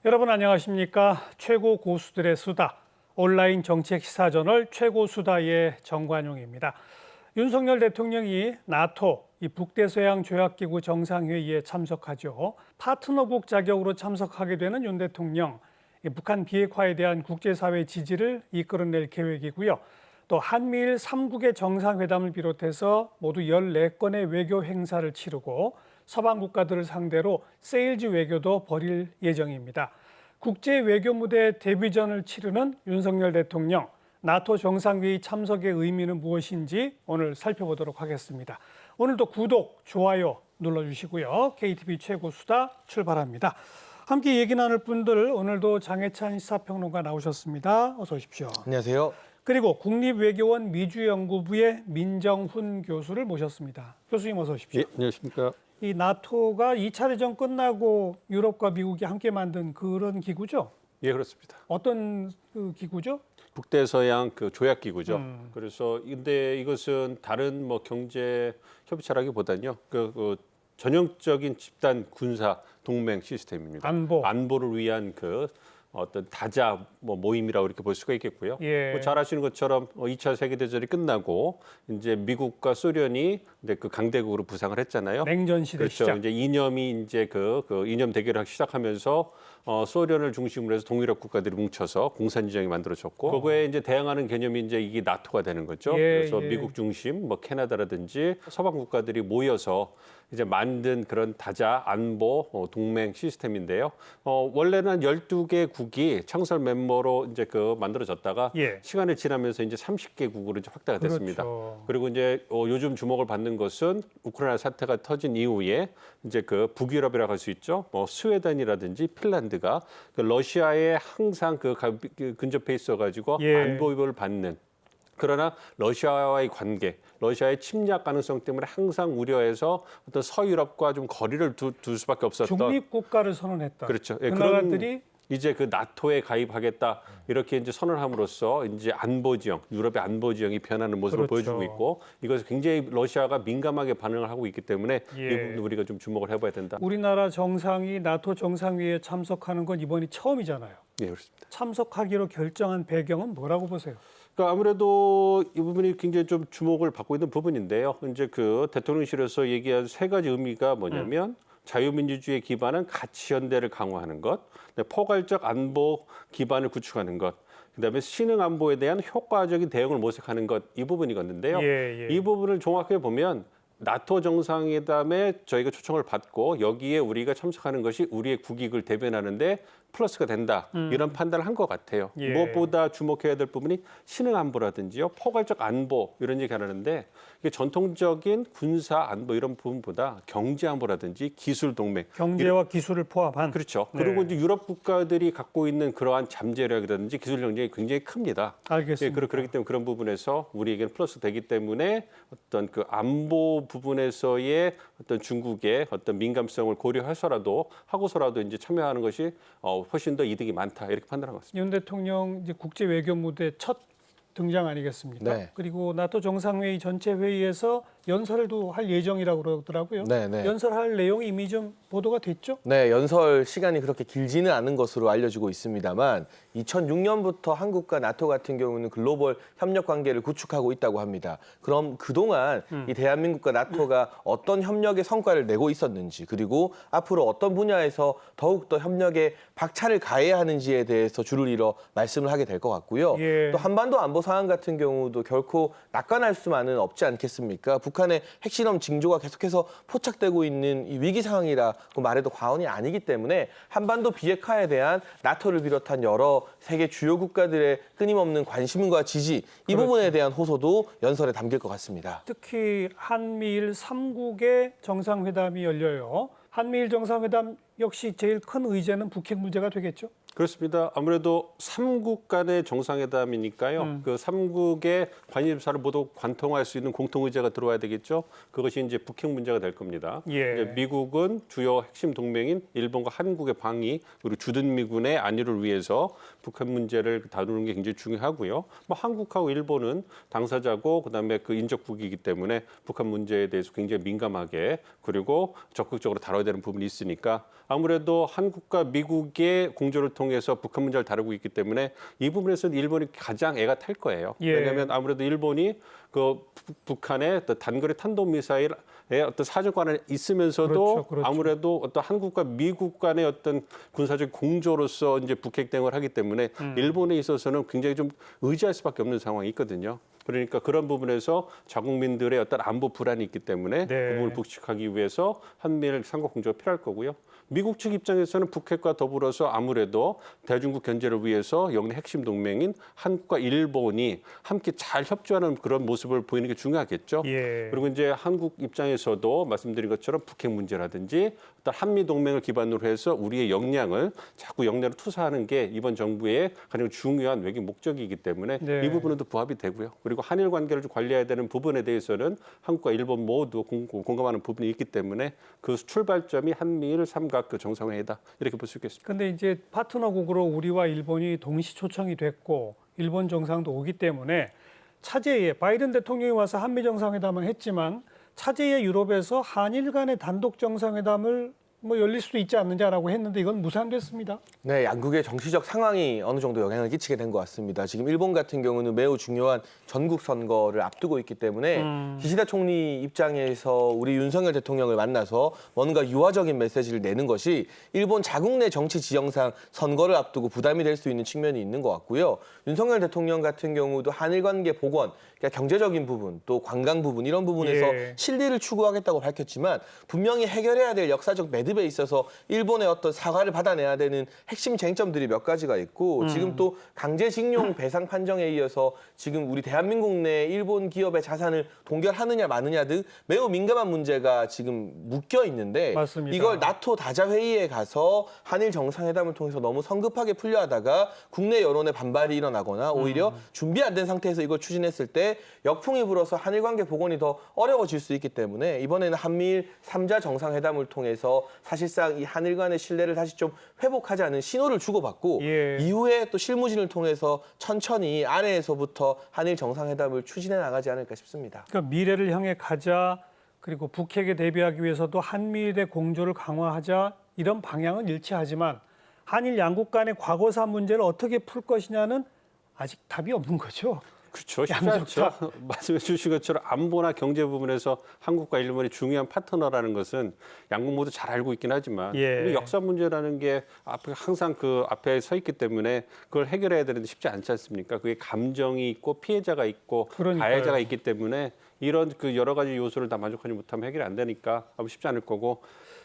여러분 안녕하십니까? 최고 고수들의 수다, 온라인 정책 시사저널 최고수다의 정관용입니다. 윤석열 대통령이 나토 북대서양 조약기구 정상회의에 참석하죠. 파트너국 자격으로 참석하게 되는 윤 대통령, 북한 비핵화에 대한 국제사회 지지를 이끌어낼 계획이고요. 또 한미일 3국의 정상회담을 비롯해서 모두 14건의 외교 행사를 치르고 서방 국가들을 상대로 세일즈 외교도 벌일 예정입니다. 국제 외교 무대 데뷔전을 치르는 윤석열 대통령, 나토 정상회의 참석의 의미는 무엇인지 오늘 살펴보도록 하겠습니다. 오늘도 구독, 좋아요 눌러주시고요. KTV 최고수다 출발합니다. 함께 얘기 나눌 분들 오늘도 장해찬 시사평론가 나오셨습니다. 어서 오십시오. 안녕하세요. 그리고 국립외교원 미주연구부의 민정훈 교수를 모셨습니다. 교수님 어서 오십시오. 예, 안녕하십니까. 이 나토가 2차 대전 끝나고 유럽과 미국이 함께 만든 그런 기구죠? 예, 그렇습니다. 어떤 그 기구죠? 북대서양 그 조약 기구죠. 그래서 근데 이것은 다른 뭐 경제 협의체라기보다는요. 그 전형적인 집단 군사 동맹 시스템입니다. 안보를 위한 그 어떤 다자 모임이라고 이렇게 볼 수가 있겠고요. 예. 뭐 잘 아시는 것처럼 2차 세계대전이 끝나고 이제 미국과 소련이 이제 그 강대국으로 부상을 했잖아요. 냉전 시대 그렇죠. 시작. 이제 이념이 이제 그 이념 대결을 하기 시작하면서 소련을 중심으로 해서 동유럽 국가들이 뭉쳐서 공산주의이 만들어졌고 그거에 이제 대항하는 개념이 이제 이게 나토가 되는 거죠. 그래서 미국 중심 뭐 캐나다라든지 서방 국가들이 모여서 이제 만든 그런 다자 안보 동맹 시스템인데요. 원래는 한 12개 국이 창설 멤버로 이제 그 만들어졌다가 시간이 지나면서 이제 30개국으로 이제 확대가 됐습니다. 그렇죠. 그리고 이제 요즘 주목을 받는 것은 우크라이나 사태가 터진 이후에 이제 그 북유럽이라고 할 수 있죠. 뭐 스웨덴이라든지 핀란드가 그 러시아에 항상 그 근접해 있어가지고 안보 위협을 받는. 그러나 러시아와의 관계, 러시아의 침략 가능성 때문에 항상 우려해서 어떤 서유럽과 좀 거리를 둘 수밖에 없었던 중립 국가를 선언했다. 그렇죠. 그 나라들이 이제 그 나토에 가입하겠다 이렇게 이제 선언함으로써 이제 안보 지형, 유럽의 안보 지형이 변하는 모습을 보여주고 있고 이것을 굉장히 러시아가 민감하게 반응을 하고 있기 때문에 이 부분 우리가 좀 주목을 해봐야 된다. 우리나라 정상이 나토 정상회의에 참석하는 건 이번이 처음이잖아요. 네, 그렇습니다. 참석하기로 결정한 배경은 뭐라고 보세요? 그러니까 아무래도 이 부분이 굉장히 좀 주목을 받고 있는 부분인데요. 이제 그 대통령실에서 얘기한 세 가지 의미가 뭐냐면 자유민주주의 기반은 가치 연대를 강화하는 것, 포괄적 안보 기반을 구축하는 것, 그다음에 신흥 안보에 대한 효과적인 대응을 모색하는 것 이 부분이겠는데요. 이 부분을 종합해 보면 나토 정상회담에 저희가 초청을 받고 여기에 우리가 참석하는 것이 우리의 국익을 대변하는데 플러스가 된다. 이런 판단을 한 것 같아요. 무엇보다 주목해야 될 부분이 신흥 안보라든지요. 포괄적 안보 이런 얘기 하는데 이게 전통적인 군사 안보 이런 부분보다 경제 안보라든지 기술 동맹. 경제와 기술을 포함한. 그렇죠. 그리고 이제 유럽 국가들이 갖고 있는 그러한 잠재력이라든지 기술 경쟁이 굉장히 큽니다. 알겠습니다. 그렇기 때문에 그런 부분에서 우리에게는 플러스 되기 때문에 어떤 그 안보 부분에서의 어떤 중국의 어떤 민감성을 고려해서라도 하고서라도 이제 참여하는 것이 훨씬 더 이득이 많다 이렇게 판단한 것 같습니다. 윤 대통령 이제 국제 외교 무대 첫 등장 아니겠습니까? 네. 그리고 나토 정상회의 전체 회의에서 연설도 할 예정이라고 그러더라고요. 네. 연설할 내용이 이미 좀 보도가 됐죠? 네, 연설 시간이 그렇게 길지는 않은 것으로 알려지고 있습니다만 2006년부터 한국과 나토 같은 경우는 글로벌 협력 관계를 구축하고 있다고 합니다. 그럼 그동안 이 대한민국과 나토가 어떤 협력의 성과를 내고 있었는지 그리고 앞으로 어떤 분야에서 더욱더 협력에 박차를 가해야 하는지에 대해서 줄을 이뤄 말씀을 하게 될 것 같고요. 또 한반도 안보 상황 같은 경우도 결코 낙관할 수만은 없지 않겠습니까? 북한의 핵실험 징조가 계속해서 포착되고 있는 이 위기 상황이라고 말해도 과언이 아니기 때문에 한반도 비핵화에 대한 나토를 비롯한 여러 세계 주요 국가들의 끊임없는 관심과 지지 이 부분에 대한 호소도 연설에 담길 것 같습니다. 특히 한미일 3국의 정상회담이 열려요. 한미일 정상회담 역시 제일 큰 의제는 북핵 문제가 되겠죠? 그렇습니다. 아무래도 3국 간의 정상회담이니까요. 그 3국의 관심사를 모두 관통할 수 있는 공통 의제가 들어와야 되겠죠. 그것이 이제 북핵 문제가 될 겁니다. 예. 이제 미국은 주요 핵심 동맹인 일본과 한국의 방위 그리고 주둔미군의 안위를 위해서 북한 문제를 다루는 게 굉장히 중요하고요. 뭐 한국하고 일본은 당사자고 그다음에 그 인접국이기 때문에 북한 문제에 대해서 굉장히 민감하게 그리고 적극적으로 다뤄야 되는 부분이 있으니까 아무래도 한국과 미국의 공조를 통해서 북한 문제를 다루고 있기 때문에 이 부분에서는 일본이 가장 애가 탈 거예요. 예. 왜냐하면 아무래도 일본이 그 북한의 단거리 탄도미사일의 어떤 사정관에 있으면서도 그렇죠. 아무래도 어떤 한국과 미국 간의 어떤 군사적 공조로서 이제 북핵 대응을 하기 때문에 일본에 있어서는 굉장히 좀 의지할 수밖에 없는 상황이 있거든요. 그러니까 그런 부분에서 자국민들의 어떤 안보 불안이 있기 때문에 네. 그 부분을 북측하기 위해서 한미일 삼각 공조가 필요할 거고요. 미국 측 입장에서는 북핵과 더불어서 아무래도 대중국 견제를 위해서 영내 핵심 동맹인 한국과 일본이 함께 잘 협조하는 그런 모습을 보이는 게 중요하겠죠. 예. 그리고 이제 한국 입장에서도 말씀드린 것처럼 북핵 문제라든지 어떤 한미 동맹을 기반으로 해서 우리의 역량을 자꾸 역량을 투사하는 게 이번 정부의 가장 중요한 외교 목적이기 때문에 네. 이 부분은 또 부합이 되고요. 그리고 한일 관계를 좀 관리해야 되는 부분에 대해서는 한국과 일본 모두 공감하는 부분이 있기 때문에 그 출발점이 한미일 삼각 그 정상회의다 이렇게 볼 수 있겠습니다. 근데 이제 파트너국으로 우리와 일본이 동시 초청이 됐고 일본 정상도 오기 때문에 차제에 바이든 대통령이 와서 한미 정상회담을 했지만 차제에 유럽에서 한일 간의 단독 정상회담을 열릴 수도 있지 않느냐라고 했는데 이건 무산됐습니다. 네, 양국의 정치적 상황이 어느 정도 영향을 끼치게 된 것 같습니다. 지금 일본 같은 경우는 매우 중요한 전국 선거를 앞두고 있기 때문에 기시다 총리 입장에서 우리 윤석열 대통령을 만나서 뭔가 유화적인 메시지를 내는 것이 일본 자국 내 정치 지형상 선거를 앞두고 부담이 될 수 있는 측면이 있는 것 같고요. 윤석열 대통령 같은 경우도 한일 관계 복원, 그러니까 경제적인 부분, 또 관광 부분 이런 부분에서 예. 실리를 추구하겠다고 밝혔지만 분명히 해결해야 될 역사적 매듭에 있어서 일본의 어떤 사과를 받아내야 되는 핵심 쟁점들이 몇 가지가 있고 지금 또 강제징용 배상 판정에 이어서 지금 우리 대한민국 내 일본 기업의 자산을 동결하느냐 마느냐 등 매우 민감한 문제가 지금 묶여 있는데 맞습니다. 이걸 나토 다자 회의에 가서 한일 정상회담을 통해서 너무 성급하게 풀려 하다가 국내 여론의 반발이 일어나거나 오히려 준비 안 된 상태에서 이걸 추진했을 때 역풍이 불어서 한일 관계 복원이 더 어려워질 수 있기 때문에 이번에는 한미일 3자 정상회담을 통해서 사실상 이 한일 간의 신뢰를 다시 좀 회복하자는 신호를 주고받고 예. 이후에 또 실무진을 통해서 천천히 안에서부터 한일 정상회담을 추진해 나가지 않을까 싶습니다. 그러니까 미래를 향해 가자 그리고 북핵에 대비하기 위해서도 한미일의 공조를 강화하자 이런 방향은 일치하지만 한일 양국 간의 과거사 문제를 어떻게 풀 것이냐는 아직 답이 없는 거죠. 그렇죠. 쉽지 양쪽 않죠. 말씀해 주신 것처럼 안보나 경제 부분에서 한국과 일본이 중요한 파트너라는 것은 양국 모두 잘 알고 있긴 하지만 예. 우리 역사 문제라는 게 앞에 항상 그 앞에 서 있기 때문에 그걸 해결해야 되는데 쉽지 않지 않습니까? 그게 감정이 있고 피해자가 있고 그러니까요. 가해자가 있기 때문에 이런 그 여러 가지 요소를 다 만족하지 못하면 해결이 안 되니까 아무 쉽지 않을 거고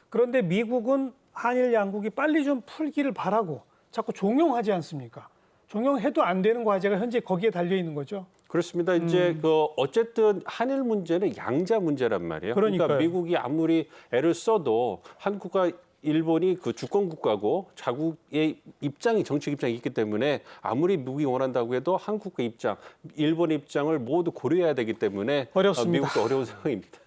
그런데 미국은 한일 양국이 빨리 좀 풀기를 바라고 자꾸 종용하지 않습니까? 종용해도 안 되는 과제가 현재 거기에 달려 있는 거죠. 그렇습니다. 이제 그 어쨌든 한일 문제는 양자 문제란 말이에요. 그러니까요. 그러니까 미국이 아무리 애를 써도 한국과 일본이 그 주권 국가고 자국의 입장이 정책 입장이 있기 때문에 아무리 미국이 원한다고 해도 한국의 입장, 일본의 입장을 모두 고려해야 되기 때문에 어렵습니다. 미국도 어려운 상황입니다.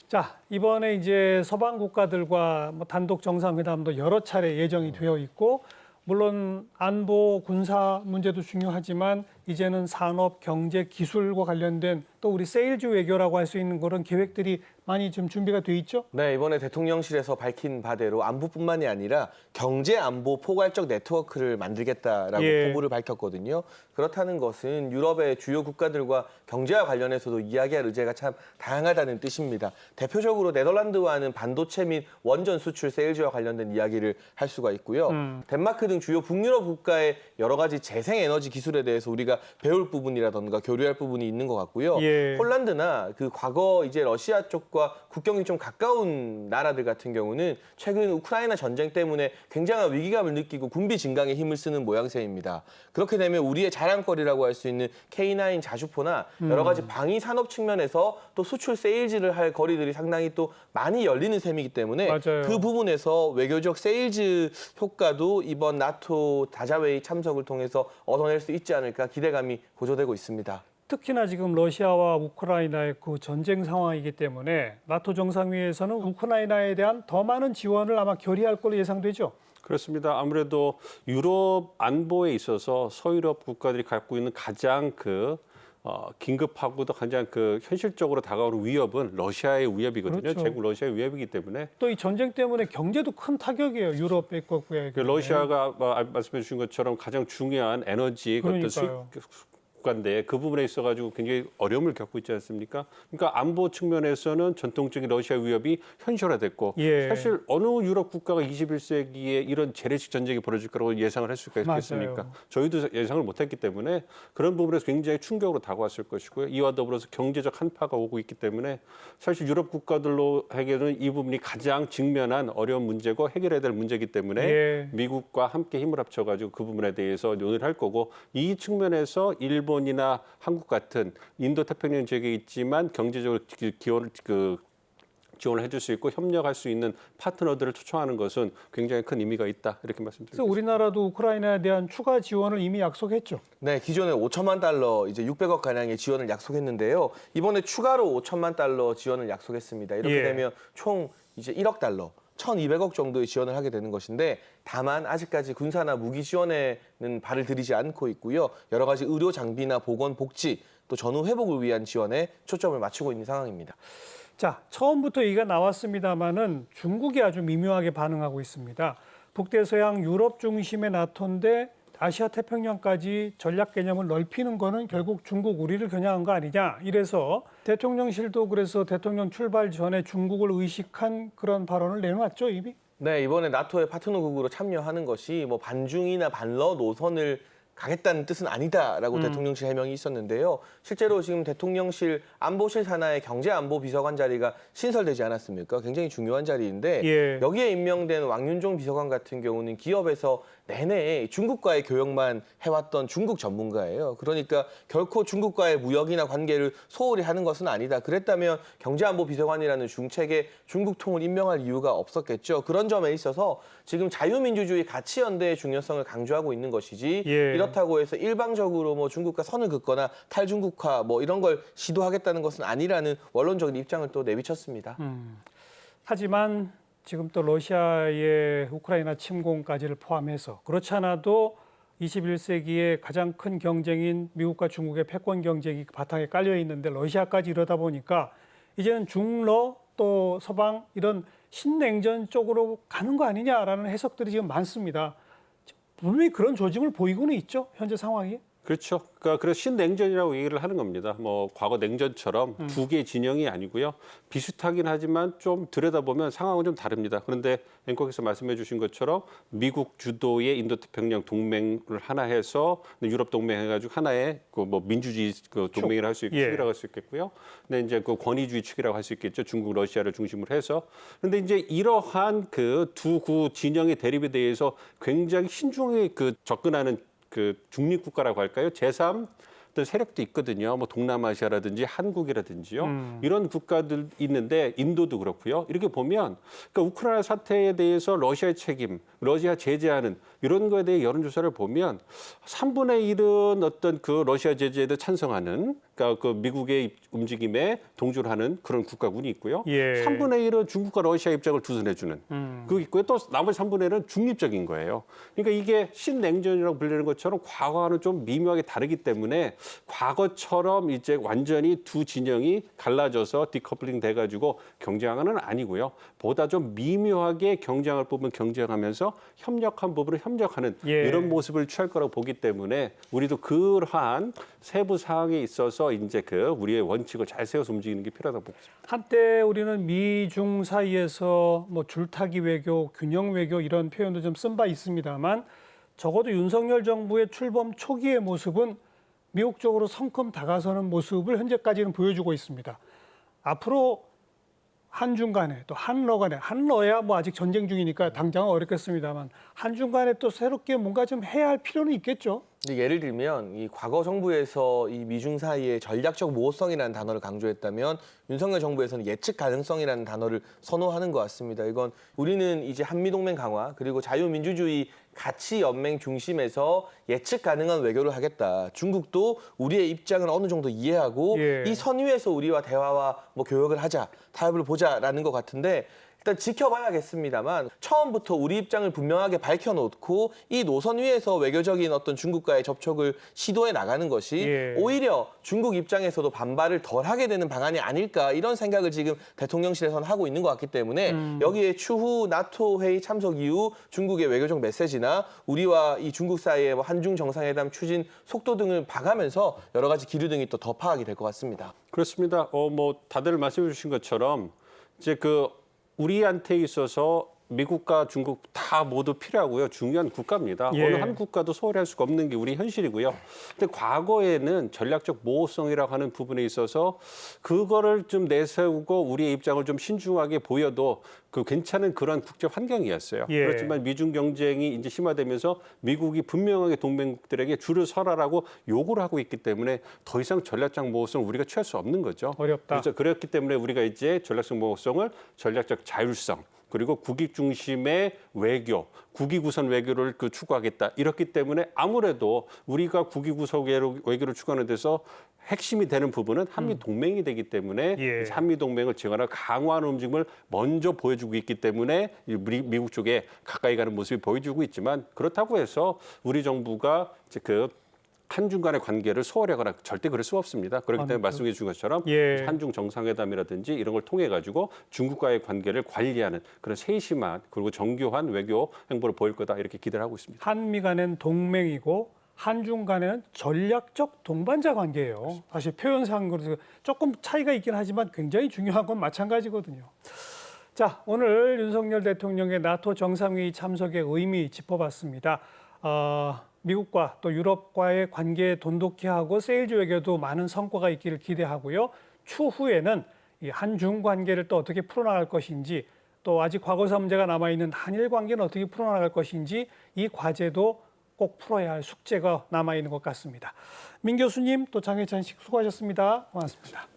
자, 이번에 이제 서방 국가들과 단독 정상회담도 여러 차례 예정이 되어 있고 물론 안보, 군사 문제도 중요하지만 이제는 산업, 경제, 기술과 관련된 또 우리 세일즈 외교라고 할 수 있는 그런 계획들이 많이 좀 준비가 돼 있죠? 네, 이번에 대통령실에서 밝힌 바대로 안보뿐만이 아니라 경제 안보 포괄적 네트워크를 만들겠다라고 예. 포부를 밝혔거든요. 그렇다는 것은 유럽의 주요 국가들과 경제와 관련해서도 이야기할 의제가 참 다양하다는 뜻입니다. 대표적으로 네덜란드와는 반도체 및 원전 수출 세일즈와 관련된 이야기를 할 수가 있고요. 덴마크 등 주요 북유럽 국가의 여러 가지 재생에너지 기술에 대해서 우리가 우리가 배울 부분이라던가 교류할 부분이 있는 것 같고요. 예. 폴란드나 그 과거 이제 러시아 쪽과 국경이 좀 가까운 나라들 같은 경우는 최근 우크라이나 전쟁 때문에 굉장한 위기감을 느끼고 군비 증강에 힘을 쓰는 모양새입니다. 그렇게 되면 우리의 자랑거리라고 할 수 있는 K9 자주포나 여러 가지 방위 산업 측면에서 또 수출 세일즈를 할 거리들이 상당히 또 많이 열리는 셈이기 때문에 맞아요. 그 부분에서 외교적 세일즈 효과도 이번 나토 다자회의 참석을 통해서 얻어낼 수 있지 않을까 기대감이 고조되고 있습니다. 특히나 지금 러시아와 우크라이나의 그 전쟁 상황이기 때문에 나토 정상회의에서는 우크라이나에 대한 더 많은 지원을 아마 결의할 걸로 예상되죠. 그렇습니다. 아무래도 유럽 안보에 있어서 서유럽 국가들이 갖고 있는 가장 긴급하고도 가장 현실적으로 다가오는 위협은 러시아의 위협이거든요. 그렇죠. 제국 러시아의 위협이기 때문에 또 이 전쟁 때문에 경제도 큰 타격이에요. 유럽 백국의. 러시아가 말씀해 주신 것처럼 가장 중요한 에너지 어떤 수입 그러니까요. 국가인데 그 부분에 있어가지고 굉장히 어려움을 겪고 있지 않습니까? 그러니까 안보 측면에서는 전통적인 러시아 위협이 현실화됐고 예. 사실 어느 유럽 국가가 21세기에 이런 재래식 전쟁이 벌어질 거라고 예상을 할 수가 있겠습니까? 맞아요. 저희도 예상을 못했기 때문에 그런 부분에서 굉장히 충격으로 다가왔을 것이고요. 이와 더불어서 경제적 한파가 오고 있기 때문에 사실 유럽 국가들로에게는 이 부분이 가장 직면한 어려운 문제고 해결해야 될 문제이기 때문에 예. 미국과 함께 힘을 합쳐가지고 그 부분에 대해서 논의를 할 거고 이 측면에서 일본이나 한국 같은 인도 태평양 지역에 있지만 경제적으로 지원을 해줄 수 있고 협력할 수 있는 파트너들을 초청하는 것은 굉장히 큰 의미가 있다 이렇게 그래서 말씀드립니다. 우리나라도 우크라이나에 대한 추가 지원을 이미 약속했죠. 네, 기존에 5천만 달러, 이제 600억 가량의 지원을 약속했는데요. 이번에 추가로 5천만 달러 지원을 약속했습니다. 이렇게 예. 되면 총 이제 1억 달러, 1,200억 정도의 지원을 하게 되는 것인데 다만 아직까지 군사나 무기 지원에는 발을 들이지 않고 있고요. 여러 가지 의료 장비나 보건, 복지, 또 전후 회복을 위한 지원에 초점을 맞추고 있는 상황입니다. 자, 처음부터 얘기가 나왔습니다마는 중국이 아주 미묘하게 반응하고 있습니다. 북대서양 유럽 중심의 나토인데 아시아 태평양까지 전략 개념을 넓히는 거는 결국 중국 우리를 겨냥한 거 아니냐. 이래서 대통령실도 그래서 대통령 출발 전에 중국을 의식한 그런 발언을 내놓았죠, 이미. 네, 이번에 나토의 파트너국으로 참여하는 것이 뭐 반중이나 반러 노선을 가겠다는 뜻은 아니다라고 대통령실 해명이 있었는데요. 실제로 지금 대통령실 안보실 산하의 경제안보비서관 자리가 신설되지 않았습니까? 굉장히 중요한 자리인데 예. 여기에 임명된 왕윤종 비서관 같은 경우는 기업에서 내내 중국과의 교역만 해왔던 중국 전문가예요. 그러니까 결코 중국과의 무역이나 관계를 소홀히 하는 것은 아니다. 그랬다면 경제안보비서관이라는 중책에 중국통을 임명할 이유가 없었겠죠. 그런 점에 있어서 지금 자유민주주의 가치연대의 중요성을 강조하고 있는 것이지 예. 이렇다고 해서 일방적으로 뭐 중국과 선을 긋거나 탈중국화 뭐 이런 걸 시도하겠다는 것은 아니라는 원론적인 입장을 또 내비쳤습니다. 하지만 지금 또 러시아의 우크라이나 침공까지를 포함해서 그렇지 않아도 21세기의 가장 큰 경쟁인 미국과 중국의 패권 경쟁이 바탕에 깔려 있는데 러시아까지 이러다 보니까 이제는 중러 또 서방 이런 신냉전 쪽으로 가는 거 아니냐라는 해석들이 지금 많습니다. 분명히 그런 조짐을 보이고는 있죠, 현재 상황이. 그렇죠. 그러니까 그래서 신냉전이라고 얘기를 하는 겁니다. 뭐 과거 냉전처럼 두 개의 진영이 아니고요. 비슷하긴 하지만 좀 들여다보면 상황은 좀 다릅니다. 그런데 앵커께서 말씀해 주신 것처럼 미국 주도의 인도태평양 동맹을 하나 해서 유럽 동맹 해가지고 하나의 뭐 민주주의 동맹이라 할 수 있고 예. 축이라고 할 수 있겠고요. 근데 이제 권위주의 축이라고 할 수 있겠죠. 중국, 러시아를 중심으로 해서. 그런데 이제 이러한 두 진영의 대립에 대해서 굉장히 신중하게 접근하는 중립국가라고 할까요? 제3 어떤 세력도 있거든요. 뭐 동남아시아라든지 한국이라든지요. 이런 국가들 있는데 인도도 그렇고요. 이렇게 보면 그러니까 우크라이나 사태에 대해서 러시아의 책임, 러시아 제재하는 이런 거에 대해 여론조사를 보면 3분의 1은 어떤 러시아 제재에 찬성하는 그러니까 미국의 움직임에 동조를 하는 그런 국가군이 있고요. 예. 3분의 1은 중국과 러시아 입장을 두둔해주는 그거 있고요. 또 나머지 3분의 1은 중립적인 거예요. 그러니까 이게 신냉전이라고 불리는 것처럼 과거와는 좀 미묘하게 다르기 때문에 과거처럼 이제 완전히 두 진영이 갈라져서 디커플링 돼가지고 경쟁하는 아니고요. 보다 좀 미묘하게 경쟁할 부분 경쟁하면서 협력한 부분을 협력하는 예. 이런 모습을 취할 거라고 보기 때문에 우리도 그러한 세부 사항에 있어서 이제 우리의 원칙을 잘 세워서 움직이는 게 필요하다고 보고 있습니다. 한때 우리는 미중 사이에서 뭐 줄타기 외교, 균형 외교 이런 표현도 좀 쓴 바 있습니다만 적어도 윤석열 정부의 출범 초기의 모습은 미국 쪽으로 성큼 다가서는 모습을 현재까지는 보여주고 있습니다. 앞으로 한중 간에 또 한러 간에, 한러야 뭐 아직 전쟁 중이니까 당장은 어렵겠습니다만 한중 간에 또 새롭게 뭔가 좀 해야 할 필요는 있겠죠. 근데 예를 들면 이 과거 정부에서 이 미중 사이의 전략적 모호성이라는 단어를 강조했다면 윤석열 정부에서는 예측 가능성이라는 단어를 선호하는 것 같습니다. 이건 우리는 이제 한미동맹 강화 그리고 자유민주주의 가치 연맹 중심에서 예측 가능한 외교를 하겠다. 중국도 우리의 입장을 어느 정도 이해하고 예. 이 선 위에서 우리와 대화와 뭐 교역을 하자, 타협을 보자라는 것 같은데 일단 지켜봐야겠습니다만 처음부터 우리 입장을 분명하게 밝혀놓고 이 노선 위에서 외교적인 어떤 중국과의 접촉을 시도해 나가는 것이 예. 오히려 중국 입장에서도 반발을 덜하게 되는 방안이 아닐까 이런 생각을 지금 대통령실에서는 하고 있는 것 같기 때문에 여기에 추후 나토 회의 참석 이후 중국의 외교적 메시지나 우리와 이 중국 사이의 뭐 한중 정상회담 추진 속도 등을 봐가면서 여러 가지 기류 등이 또 더 파악이 될 것 같습니다. 그렇습니다. 뭐 다들 말씀해 주신 것처럼 이제 우리한테 있어서 미국과 중국 다 모두 필요하고요. 중요한 국가입니다. 예. 어느 한 국가도 소홀히 할 수가 없는 게 우리 현실이고요. 근데 과거에는 전략적 모호성이라고 하는 부분에 있어서 그거를 좀 내세우고 우리의 입장을 좀 신중하게 보여도 괜찮은 그런 국제 환경이었어요. 예. 그렇지만 미중 경쟁이 이제 심화되면서 미국이 분명하게 동맹국들에게 줄을 서라라고 요구를 하고 있기 때문에 더 이상 전략적 모호성을 우리가 취할 수 없는 거죠. 어렵다. 그래서 그렇기 때문에 우리가 이제 전략적 모호성을 전략적 자율성 그리고 국익 중심의 외교, 국익 우선 외교를 추구하겠다. 이렇기 때문에 아무래도 우리가 국익 우선 외교를 추구하는 데서 핵심이 되는 부분은 한미 동맹이 되기 때문에 예. 한미 동맹을 증언하고 강화하는 움직임을 먼저 보여주고 있기 때문에 미국 쪽에 가까이 가는 모습이 보여주고 있지만 그렇다고 해서 우리 정부가 이제 한중 간의 관계를 소홀하거나 절대 그럴 수 없습니다. 그렇기 때문에 말씀해 주신 것처럼 예. 한중 정상회담이라든지 이런 걸 통해 가지고 중국과의 관계를 관리하는 그런 세심한 그리고 정교한 외교 행보를 보일 거다 이렇게 기대를 하고 있습니다. 한미 간은 동맹이고 한중 간에는 전략적 동반자 관계예요. 사실 표현상으로 조금 차이가 있긴 하지만 굉장히 중요한 건 마찬가지거든요. 자, 오늘 윤석열 대통령의 나토 정상회의 참석의 의미 짚어봤습니다. 미국과 또 유럽과의 관계 돈독히 하고 세일즈 외교도 많은 성과가 있기를 기대하고요. 추후에는 이 한중 관계를 또 어떻게 풀어나갈 것인지 또 아직 과거사 문제가 남아있는 한일 관계는 어떻게 풀어나갈 것인지 이 과제도 꼭 풀어야 할 숙제가 남아있는 것 같습니다. 민 교수님 또 장혜찬 씨 수고하셨습니다. 고맙습니다.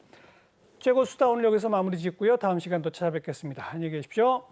최고 수다 오늘 여기서 마무리 짓고요. 다음 시간 또 찾아뵙겠습니다. 안녕히 계십시오.